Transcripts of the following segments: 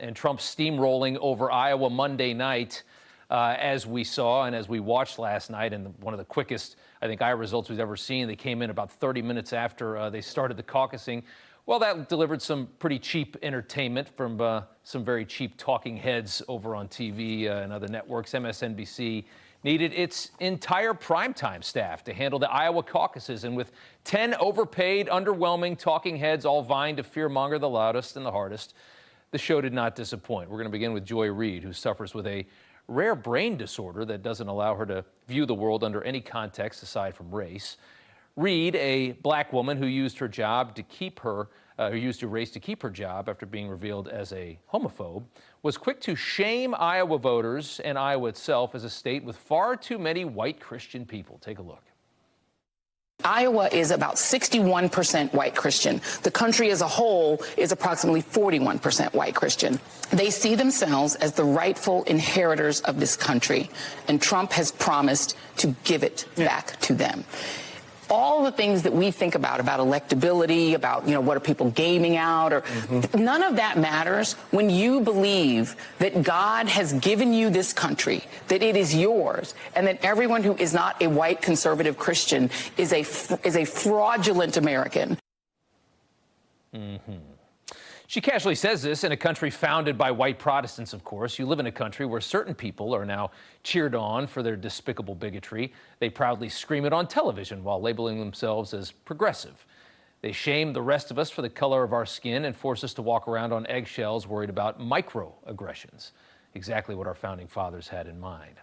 and Trump steamrolling over Iowa Monday night, as we saw and as we watched last night, and one of the quickest, I think, Iowa results we've ever seen. They came in about 30 minutes after they started the caucusing. Well, that delivered some pretty cheap entertainment from some very cheap talking heads over on TV and other networks. MSNBC needed its entire primetime staff to handle the Iowa caucuses, and with 10 overpaid, underwhelming talking heads all vying to fearmonger the loudest and the hardest, the show did not disappoint. We're going to begin with Joy Reid, who suffers with a rare brain disorder that doesn't allow her to view the world under any context aside from race. Reid, a black woman who used her job to keep her, who used her race to keep her job after being revealed as a homophobe, was quick to shame Iowa voters and Iowa itself as a state with far too many white Christian people. Take a look. Iowa is about 61% white Christian. The country as a whole is approximately 41% white Christian. They see themselves as the rightful inheritors of this country, and Trump has promised to give it back to them. All the things that we think about electability, about, what are people gaming out, or none of that matters when you believe that God has given you this country, that it is yours, and that everyone who is not a white conservative Christian is a fraudulent American. She casually says this in a country founded by white Protestants, of course. You live in a country where certain people are now cheered on for their despicable bigotry. They proudly scream it on television while labeling themselves as progressive. They shame the rest of us for the color of our skin and force us to walk around on eggshells worried about microaggressions. Exactly what our founding fathers had in mind.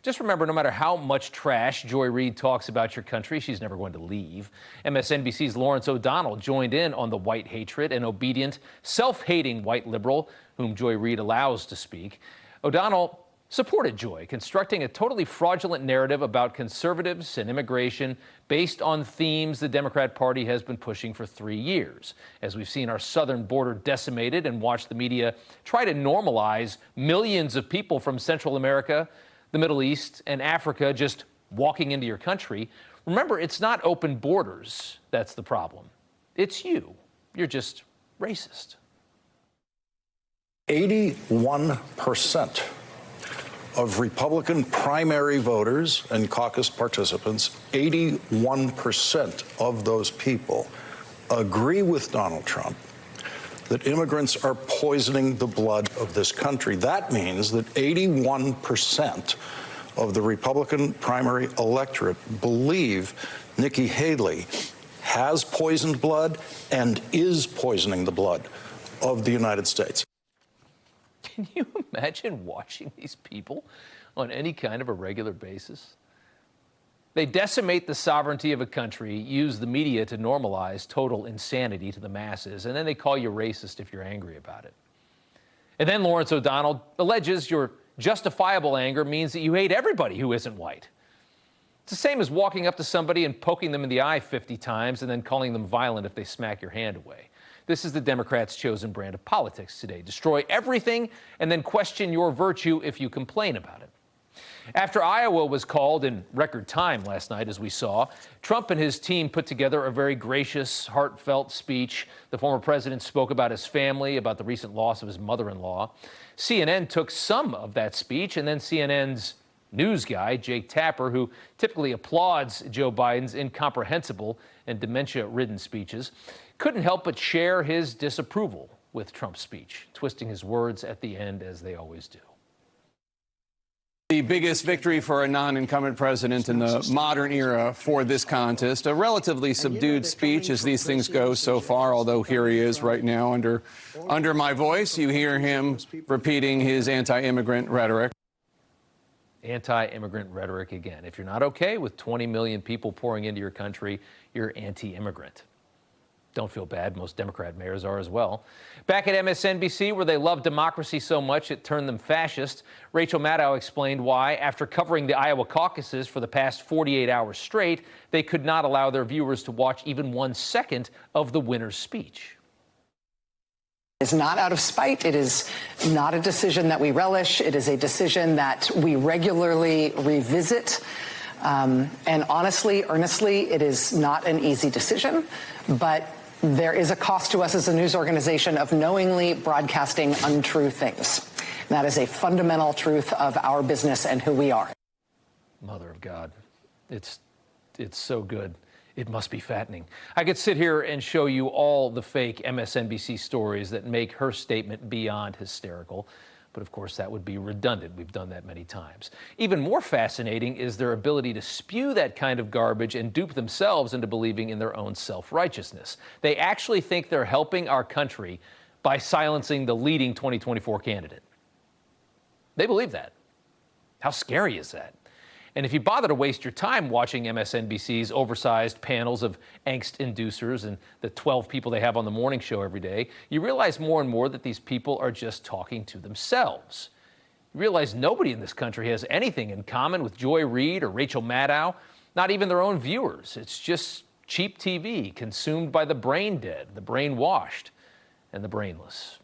Just remember, no matter how much trash Joy Reid talks about your country, she's never going to leave. MSNBC's Lawrence O'Donnell joined in on the white hatred, an obedient, self-hating white liberal whom Joy Reid allows to speak. O'Donnell supported Joy, constructing a totally fraudulent narrative about conservatives and immigration based on themes the Democrat Party has been pushing for 3 years. As we've seen our southern border decimated and watched the media try to normalize millions of people from Central America, the Middle East, and Africa just walking into your country, remember, it's not open borders that's the problem. It's you. You're just racist. 81% of Republican primary voters and caucus participants, 81% of those people agree with Donald Trump that immigrants are poisoning the blood of this country. That means that 81% of the Republican primary electorate believe Nikki Haley has poisoned blood and is poisoning the blood of the United States. Can you imagine watching these people on any kind of a regular basis? They decimate the sovereignty of a country, use the media to normalize total insanity to the masses, and then they call you racist if you're angry about it. And then Lawrence O'Donnell alleges your justifiable anger means that you hate everybody who isn't white. It's the same as walking up to somebody and poking them in the eye 50 times and then calling them violent if they smack your hand away. This is the Democrats' chosen brand of politics today. Destroy everything and then question your virtue if you complain about it. After Iowa was called in record time last night, as we saw, Trump and his team put together a very gracious, heartfelt speech. The former president spoke about his family, about the recent loss of his mother-in-law. CNN took some of that speech, and then CNN's news guy, Jake Tapper, who typically applauds Joe Biden's incomprehensible and dementia-ridden speeches, couldn't help but share his disapproval with Trump's speech, twisting his words at the end as they always do. The biggest victory for a non-incumbent president in the modern era for this contest. A relatively subdued speech as these things go so far, although here he is right now under my voice. You hear him repeating his anti-immigrant rhetoric. Anti-immigrant rhetoric again. If you're not okay with 20 million people pouring into your country, you're anti-immigrant. Don't feel bad. Most Democrat mayors are as well. Back at MSNBC, where they love democracy so much it turned them fascist, Rachel Maddow explained why, after covering the Iowa caucuses for the past 48 hours straight, they could not allow their viewers to watch even 1 second of the winner's speech. It's not out of spite. It is not a decision that we relish. It is a decision that we regularly revisit. And honestly, earnestly, it is not an easy decision, but There is a cost to us as a news organization of knowingly broadcasting untrue things. That is a fundamental truth of our business and who we are. Mother of God, it's so good. It must be fattening. I could sit here and show you all the fake MSNBC stories that make her statement beyond hysterical. But of course, that would be redundant. We've done that many times. Even more fascinating is their ability to spew that kind of garbage and dupe themselves into believing in their own self-righteousness. They actually think they're helping our country by silencing the leading 2024 candidate. They believe that. How scary is that? And if you bother to waste your time watching MSNBC's oversized panels of angst inducers and the 12 people they have on the morning show every day, you realize more and more that these people are just talking to themselves. You realize nobody in this country has anything in common with Joy Reid or Rachel Maddow, not even their own viewers. It's just cheap TV consumed by the brain dead, the brainwashed, and the brainless.